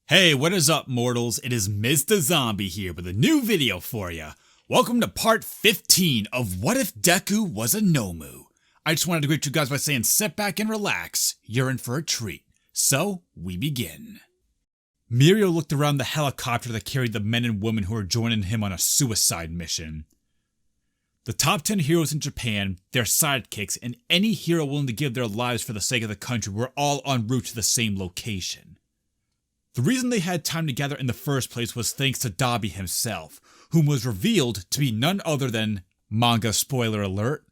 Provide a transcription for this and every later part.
Hey, what is up, mortals? It is Mr. Zombie here with a new video for ya. Welcome to part 15 of What If Deku Was a Nomu. I just wanted to greet you guys by saying sit back and relax. You're in for a treat. So, we begin. Mirio looked around the helicopter that carried the men and women who were joining him on a suicide mission. The top 10 heroes in Japan, their sidekicks, and any hero willing to give their lives for the sake of the country were all en route to the same location. The reason they had time to gather in the first place was thanks to Dobby himself, whom was revealed to be none other than, manga spoiler alert,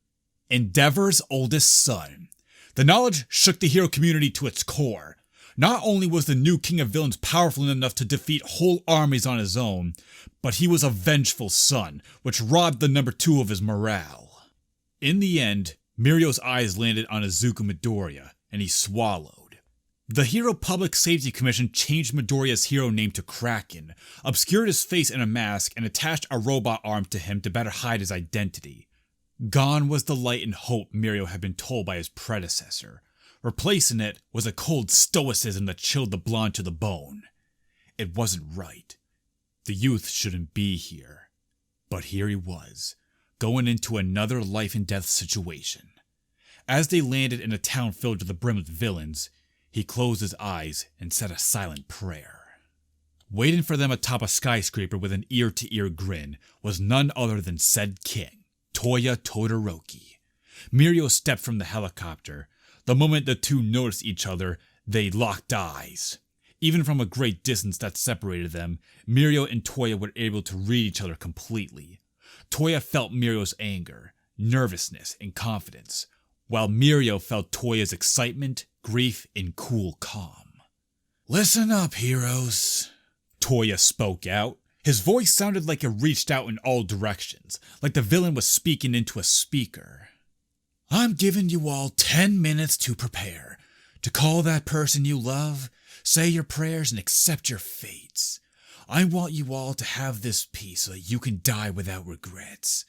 Endeavor's oldest son. The knowledge shook the hero community to its core. Not only was the new king of villains powerful enough to defeat whole armies on his own, but he was a vengeful son, which robbed the number 2 of his morale. In the end, Mirio's eyes landed on Izuku Midoriya, and he swallowed. The Hero Public Safety Commission changed Midoriya's hero name to Kraken, obscured his face in a mask, and attached a robot arm to him to better hide his identity. Gone was the light and hope Mirio had been told by his predecessor. Replacing it was a cold stoicism that chilled the blonde to the bone. It wasn't right. The youth shouldn't be here. But here he was, going into another life and death situation. As they landed in a town filled to the brim with villains, he closed his eyes and said a silent prayer. Waiting for them atop a skyscraper with an ear-to-ear grin was none other than said king, Toya Todoroki. Mirio stepped from the helicopter. The moment the two noticed each other, they locked eyes. Even from a great distance that separated them, Mirio and Toya were able to read each other completely. Toya felt Mirio's anger, nervousness, and confidence, while Mirio felt Toya's excitement, grief, and cool calm. "Listen up, heroes," Toya spoke out. His voice sounded like it reached out in all directions, like the villain was speaking into a speaker. "I'm giving you all 10 minutes to prepare, to call that person you love, say your prayers, and accept your fates. I want you all to have this peace so that you can die without regrets.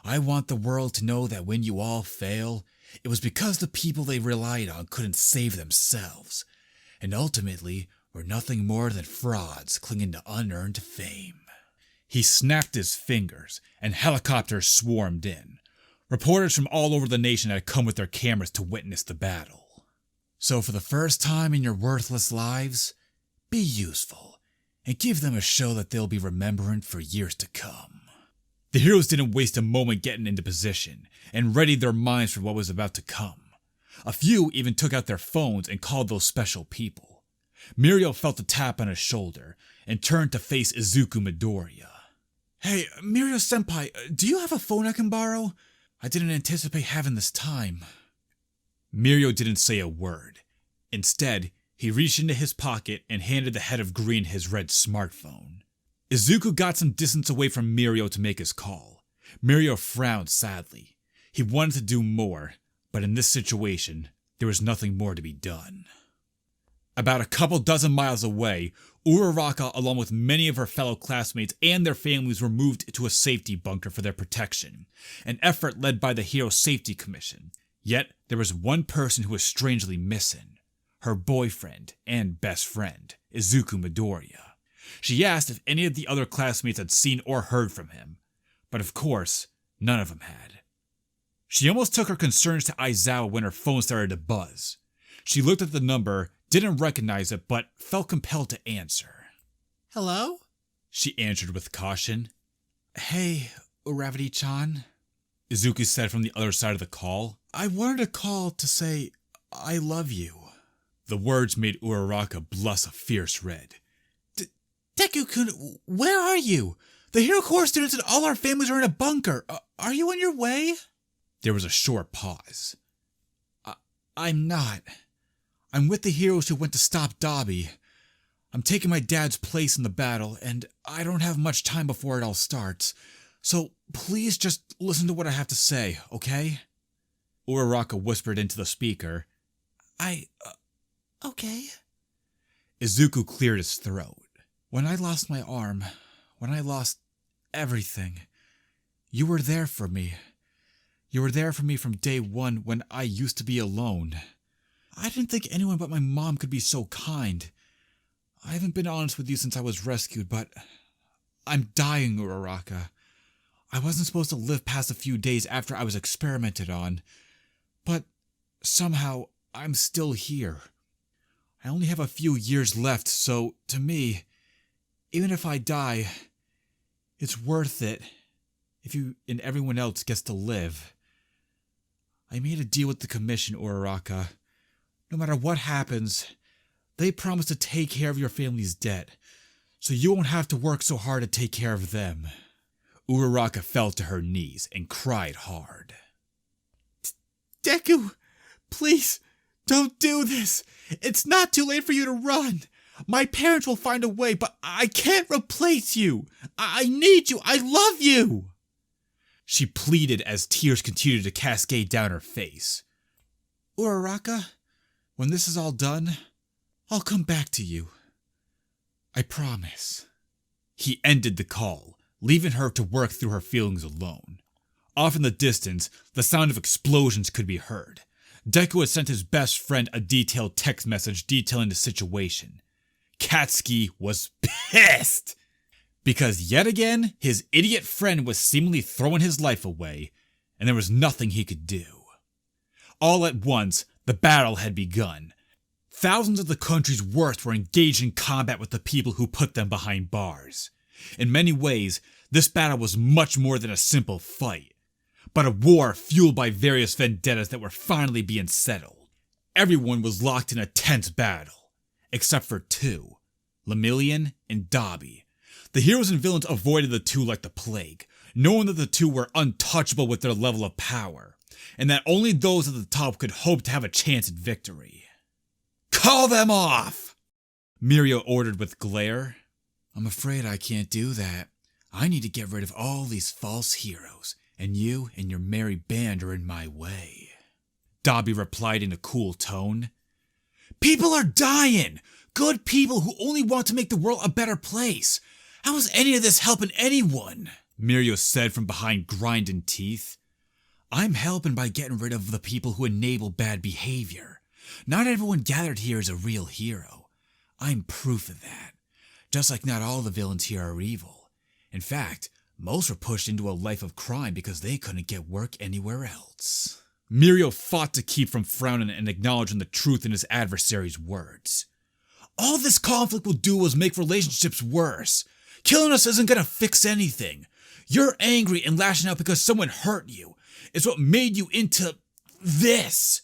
I want the world to know that when you all fail, it was because the people they relied on couldn't save themselves, and ultimately were nothing more than frauds clinging to unearned fame." He snapped his fingers, and helicopters swarmed in. Reporters from all over the nation had come with their cameras to witness the battle. So for the first time in your worthless lives, be useful, and give them a show that they'll be remembering for years to come. The heroes didn't waste a moment getting into position, and readied their minds for what was about to come. A few even took out their phones and called those special people. Mirio felt a tap on his shoulder, and turned to face Izuku Midoriya. "Hey, Mirio-senpai, do you have a phone I can borrow? I didn't anticipate having this time." Mirio didn't say a word. Instead, he reached into his pocket and handed the head of green his red smartphone. Izuku got some distance away from Mirio to make his call. Mirio frowned sadly. He wanted to do more, but in this situation, there was nothing more to be done. About a couple dozen miles away, Uraraka, along with many of her fellow classmates and their families, were moved to a safety bunker for their protection, an effort led by the Hero Safety Commission. Yet, there was one person who was strangely missing: her boyfriend and best friend, Izuku Midoriya. She asked if any of the other classmates had seen or heard from him, but of course, none of them had. She almost took her concerns to Aizawa when her phone started to buzz. She looked at the number, didn't recognize it, but felt compelled to answer. "Hello?" she answered with caution. "Hey, Uravity-chan," Izuku said from the other side of the call. "I wanted to call to say I love you." The words made Uraraka blush a fierce red. "Deku-kun, where are you? The Hero Corps students and all our families are in a bunker. Are you on your way?" There was a short pause. I'm not. I'm with the heroes who went to stop Dobby. I'm taking my dad's place in the battle, and I don't have much time before it all starts. So please just listen to what I have to say, okay?" Uraraka whispered into the speaker. Okay." Izuku cleared his throat. "When I lost my arm, when I lost everything, you were there for me. You were there for me from day one when I used to be alone. I didn't think anyone but my mom could be so kind. I haven't been honest with you since I was rescued, but I'm dying, Uraraka. I wasn't supposed to live past a few days after I was experimented on, but somehow I'm still here. I only have a few years left, so to me, even if I die, it's worth it if you and everyone else gets to live. I made a deal with the Commission, Uraraka. No matter what happens, they promise to take care of your family's debt, so you won't have to work so hard to take care of them. Uraraka fell to her knees and cried hard. Deku, please, don't do this. It's not too late for you to run. My parents will find a way, but I can't replace you. I need you. I love you. She pleaded as tears continued to cascade down her face. Uraraka, when this is all done, I'll come back to you. I promise. He ended the call, leaving her to work through her feelings alone. Off in the distance, the sound of explosions could be heard. Deku had sent his best friend a detailed text message detailing the situation. Katsuki was pissed! Because yet again, his idiot friend was seemingly throwing his life away, and there was nothing he could do. All at once, the battle had begun. Thousands of the country's worst were engaged in combat with the people who put them behind bars. In many ways, this battle was much more than a simple fight, but a war fueled by various vendettas that were finally being settled. Everyone was locked in a tense battle, except for two, Lemillion and Dobby. The heroes and villains avoided the two like the plague, knowing that the two were untouchable with their level of power, and that only those at the top could hope to have a chance at victory. "Call them off!" Mirio ordered with glare. "I'm afraid I can't do that. I need to get rid of all these false heroes, and you and your merry band are in my way." Dobby replied in a cool tone. "People are dying! Good people who only want to make the world a better place. How is any of this helping anyone?" Mirio said from behind grinding teeth. "I'm helping by getting rid of the people who enable bad behavior. Not everyone gathered here is a real hero. I'm proof of that. Just like not all the villains here are evil. In fact, most were pushed into a life of crime because they couldn't get work anywhere else." Mirio fought to keep from frowning and acknowledging the truth in his adversary's words. "All this conflict will do is make relationships worse. Killing us isn't gonna fix anything. You're angry and lashing out because someone hurt you. It's what made you into this.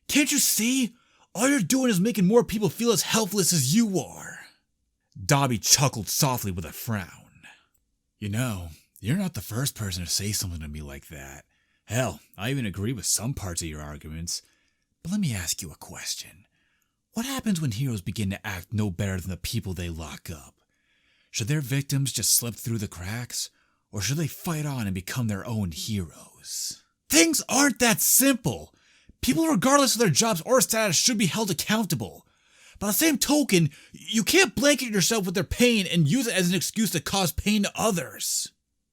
Can't you see? All you're doing is making more people feel as helpless as you are." Dobby chuckled softly with a frown. "You know, you're not the first person to say something to me like that. Hell, I even agree with some parts of your arguments. But let me ask you a question. What happens when heroes begin to act no better than the people they lock up? Should their victims just slip through the cracks? Or should they fight on and become their own heroes?" "Things aren't that simple. People regardless of their jobs or status should be held accountable. By the same token, you can't blanket yourself with their pain and use it as an excuse to cause pain to others."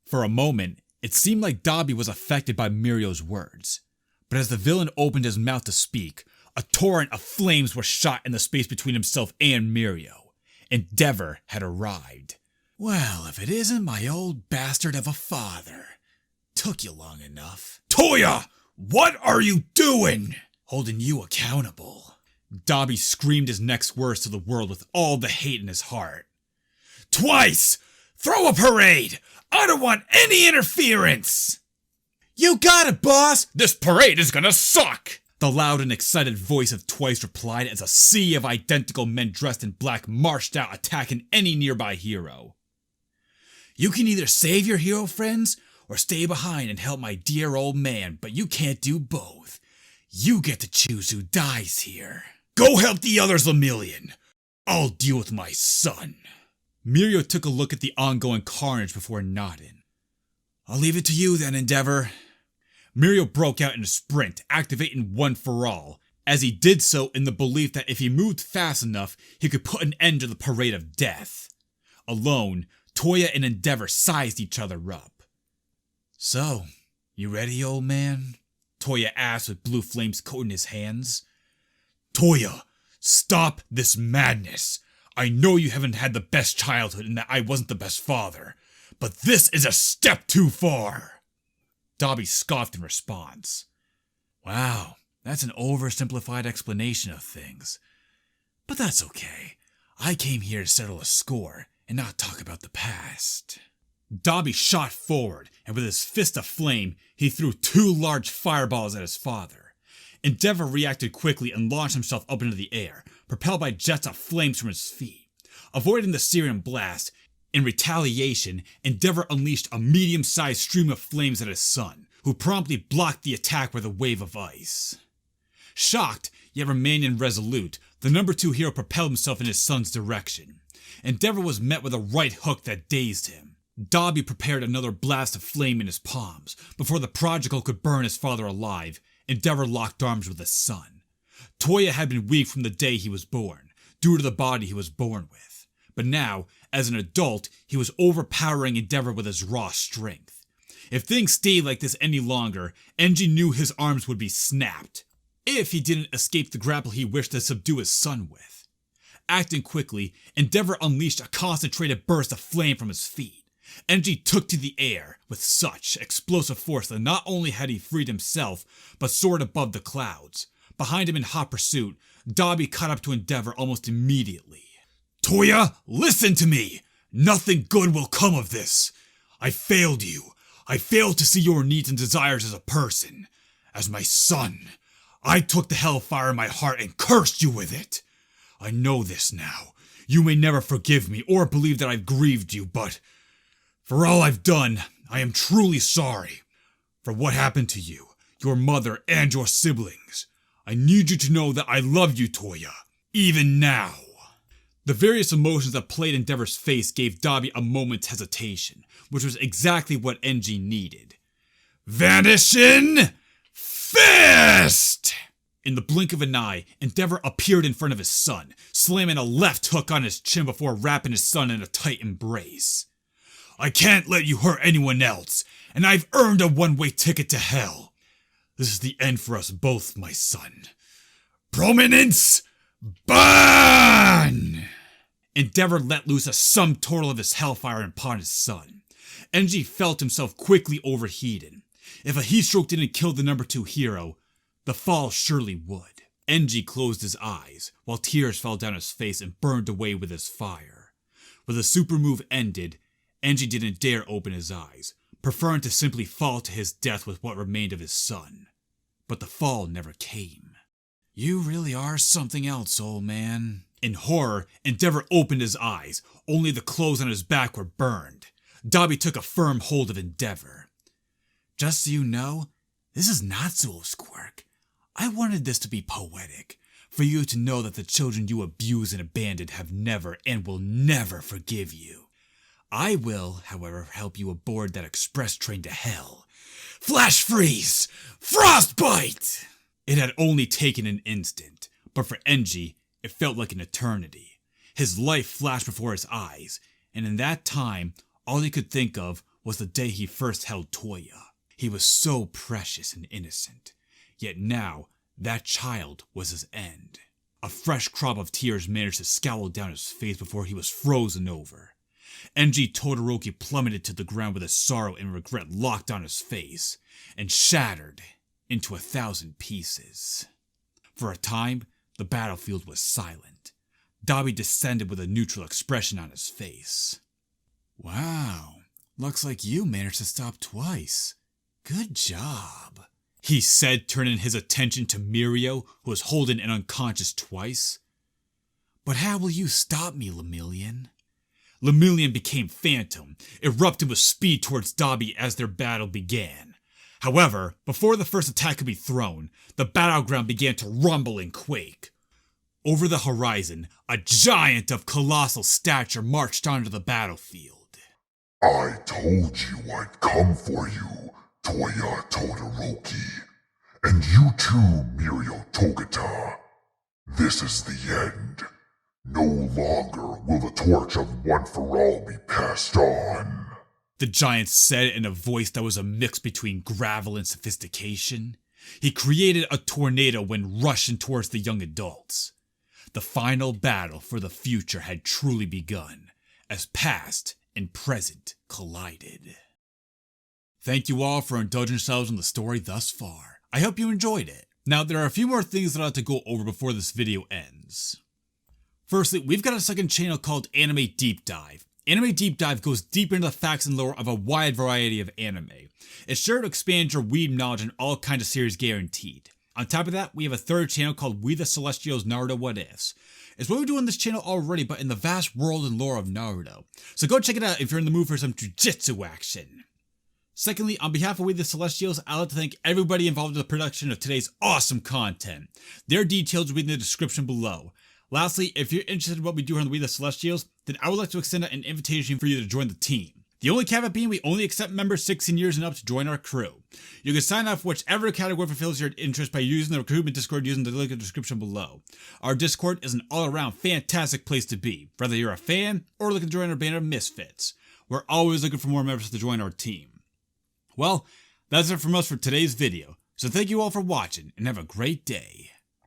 For a moment, it seemed like Dobby was affected by Mirio's words. But as the villain opened his mouth to speak, a torrent of flames was shot in the space between himself and Mirio. Endeavor had arrived. "Well, if it isn't my old bastard of a father. Took you long enough." "Toya! What are you doing?" "Holding you accountable." Dobby screamed his next words to the world with all the hate in his heart. "Twice! Throw a parade! I don't want any interference!" "You got it, boss! This parade is gonna suck!" The loud and excited voice of Twice replied as a sea of identical men dressed in black marched out attacking any nearby hero. "You can either save your hero friends or stay behind and help my dear old man, but you can't do both. You get to choose who dies here. Go help the others, Lemillion. I'll deal with my son." Mirio took a look at the ongoing carnage before nodding. "I'll leave it to you then, Endeavor." Mirio broke out in a sprint, activating One for All, as he did so in the belief that if he moved fast enough, he could put an end to the parade of death. Alone, Toya and Endeavor sized each other up. "So, you ready, old man?" Toya asked with blue flames coating his hands. "Toya, stop this madness. I know you haven't had the best childhood and that I wasn't the best father, but this is a step too far. Dobby scoffed in response. Wow, that's an oversimplified explanation of things. But that's okay. I came here to settle a score and not talk about the past. Dobby shot forward, and with his fist of flame, he threw 2 large fireballs at his father. Endeavor reacted quickly and launched himself up into the air, propelled by jets of flames from his feet. Avoiding the Syrian blast, in retaliation, Endeavor unleashed a medium-sized stream of flames at his son, who promptly blocked the attack with a wave of ice. Shocked, yet remaining resolute, the number 2 hero propelled himself in his son's direction. Endeavor was met with a right hook that dazed him. Dobby prepared another blast of flame in his palms. Before the prodigal could burn his father alive, Endeavor locked arms with his son. Toya had been weak from the day he was born, due to the body he was born with. But now, as an adult, he was overpowering Endeavor with his raw strength. If things stayed like this any longer, Enji knew his arms would be snapped, if he didn't escape the grapple he wished to subdue his son with. Acting quickly, Endeavor unleashed a concentrated burst of flame from his feet. Enji took to the air with such explosive force that not only had he freed himself, but soared above the clouds. Behind him in hot pursuit, Dobby caught up to Endeavor almost immediately. Toya, listen to me! Nothing good will come of this. I failed you. I failed to see your needs and desires as a person. As my son, I took the hellfire in my heart and cursed you with it. I know this now. You may never forgive me or believe that I've grieved you, but for all I've done, I am truly sorry. For what happened to you, your mother, and your siblings. I need you to know that I love you, Toya, even now. The various emotions that played in Endeavor's face gave Dobby a moment's hesitation, which was exactly what Enji needed. Vanishing Fist! In the blink of an eye, Endeavor appeared in front of his son, slamming a left hook on his chin before wrapping his son in a tight embrace. I can't let you hurt anyone else, and I've earned a one-way ticket to hell. This is the end for us both, my son. Prominence, burn! Endeavor let loose a sum total of his hellfire upon his son. Enji felt himself quickly overheated. If a heat stroke didn't kill the number 2 hero, the fall surely would. Enji closed his eyes, while tears fell down his face and burned away with his fire. When the super move ended, Enji didn't dare open his eyes, preferring to simply fall to his death with what remained of his son. But the fall never came. You really are something else, old man. In horror, Endeavor opened his eyes. Only the clothes on his back were burned. Dobby took a firm hold of Endeavor. Just so you know, this is Natsuo's quirk. I wanted this to be poetic, for you to know that the children you abused and abandoned have never and will never forgive you. I will, however, help you aboard that express train to hell. Flash freeze! Frostbite! It had only taken an instant, but for Enji, it felt like an eternity. His life flashed before his eyes, and in that time, all he could think of was the day he first held Toya. He was so precious and innocent, yet now, that child was his end. A fresh crop of tears managed to scowl down his face before he was frozen over. Enji Todoroki plummeted to the ground with his sorrow and regret locked on his face, and shattered into 1,000 pieces. For a time, the battlefield was silent. Dobby descended with a neutral expression on his face. Wow, looks like you managed to stop twice. Good job, he said, turning his attention to Mirio, who was holding an unconscious twice. But how will you stop me, Lemillion? Lemillion became Phantom, erupting with speed towards Dobby as their battle began. However, before the first attack could be thrown, the battleground began to rumble and quake. Over the horizon, a giant of colossal stature marched onto the battlefield. I told you I'd come for you, Toya Todoroki. And you too, Mirio Togata. This is the end. No longer will the torch of One for All be passed on. The giant said in a voice that was a mix between gravel and sophistication. He created a tornado when rushing towards the young adults. The final battle for the future had truly begun, as past and present collided. Thank you all for indulging yourselves in the story thus far. I hope you enjoyed it. Now, there are a few more things that I have to go over before this video ends. Firstly, we've got a second channel called Anime Deep Dive. Anime Deep Dive goes deeper into the facts and lore of a wide variety of anime. It's sure to expand your weeb knowledge in all kinds of series guaranteed. On top of that, we have a third channel called We the Celestials Naruto What Ifs. It's what we do on this channel already, but in the vast world and lore of Naruto. So go check it out if you're in the mood for some jujitsu action. Secondly, on behalf of We the Celestials, I'd like to thank everybody involved in the production of today's awesome content. Their details will be in the description below. Lastly, if you're interested in what we do here on We the Celestials, then I would like to extend out an invitation for you to join the team. The only caveat being we only accept members 16 years and up to join our crew. You can sign up for whichever category fulfills your interest by using the recruitment Discord using the link in the description below. Our Discord is an all-around fantastic place to be, whether you're a fan or looking to join our band of misfits. We're always looking for more members to join our team. Well, that's it from us for today's video, so thank you all for watching and have a great day.